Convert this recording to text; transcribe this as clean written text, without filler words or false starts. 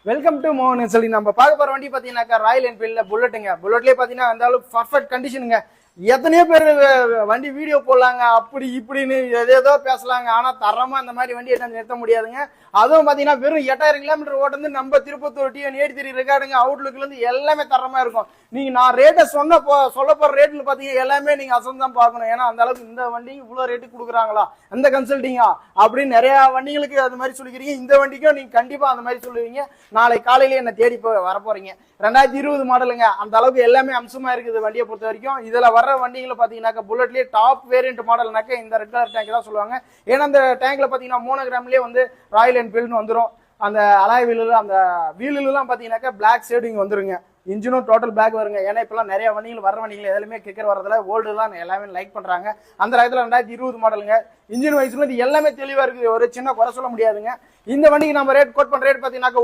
Welcome to மோகன் சொல்லி நம்ம பார்க்க போற வண்டி பாத்தீங்கன்னாக்கா ராயல் என்ஃபீல்ட்ல புல்லட்டுங்க. புல்லட்லயே பாத்தீங்கன்னா அந்த அளவுக்கு பர்ஃபெக்ட் கண்டிஷனுங்க. எத்தனையோ பேர் வண்டி வீடியோ போடலாங்க, அப்படி இப்படின்னு ஏதேதோ பேசலாங்க. ஆனா தரமா அந்த மாதிரி வண்டி என்ன நிறுத்த முடியாதுங்க. அதுவும் பாத்தீங்கன்னா வெறும் 8000 கிலோமீட்டர் ஓட்டு நம்ம திருப்பத்தூர் டிஎன் 83 ரெக்கார்டுங்க. அவுட்லுக்ல இருந்து எல்லாமே தரமா இருக்கும். நீங்க நான் ரேட்டை சொல்ல போற ரேட்ல பாத்தீங்கன்னா எல்லாமே நீங்க அசந்தான் பார்க்கணும். ஏன்னா அந்த அளவுக்கு இந்த வண்டி இவ்வளவு ரேட்டு கொடுக்குறாங்களா, அந்த கன்சல்டிங்கா அப்படின்னு நிறைய வண்டிகளுக்கு அது மாதிரி சொல்லிக்கிறீங்க. இந்த வண்டிக்கும் நீங்க கண்டிப்பா அந்த மாதிரி சொல்லுவீங்க. நாளை காலையில என்ன தேடி வர போறீங்க. 2020 மாடலுங்க. அந்த அளவுக்கு எல்லாமே அம்சமா இருக்குது வண்டியை பொறுத்த வரைக்கும். இதுல வர்ற வண்டிகளை பாத்தீங்கன்னாக்கா புல்லட்லயே டாப் வேரியன்ட் மாடல்னாக்க இந்த ரெட் கலர் டேங்க் தான் சொல்லுவாங்க. ஏன்னா அந்த டேங்க்ல பாத்தீங்கன்னா மோனோகிராம்லயே வந்து ராயல் என்ஃபீல்டு வந்துடும். அந்த அலாய் வீலு, அந்த வீலுலாம் பாத்தீங்கன்னாக்கா பிளாக் ஷேடிங் வந்துருங்க. இன்ஜினும் டோட்டல் பேக் வருங்க. ஏன்னா இப்பெல்லாம் நிறைய வண்டிகள் வர வண்டிகள் எதுலையுமே கிக்கர் வரதுல ஓல்டுலாம் எல்லாமே லைக் பண்றாங்க. அந்த இடத்துல 2020 மாடலுங்க. இன்ஜின் வயசுல இது எல்லாமே தெளிவா இருக்குது. ஒரு சின்ன குறை சொல்ல முடியாதுங்க. இந்த வண்டிக்கு நம்ம ரேட் கோட் பண்ற ரேட் பாத்தீங்கன்னா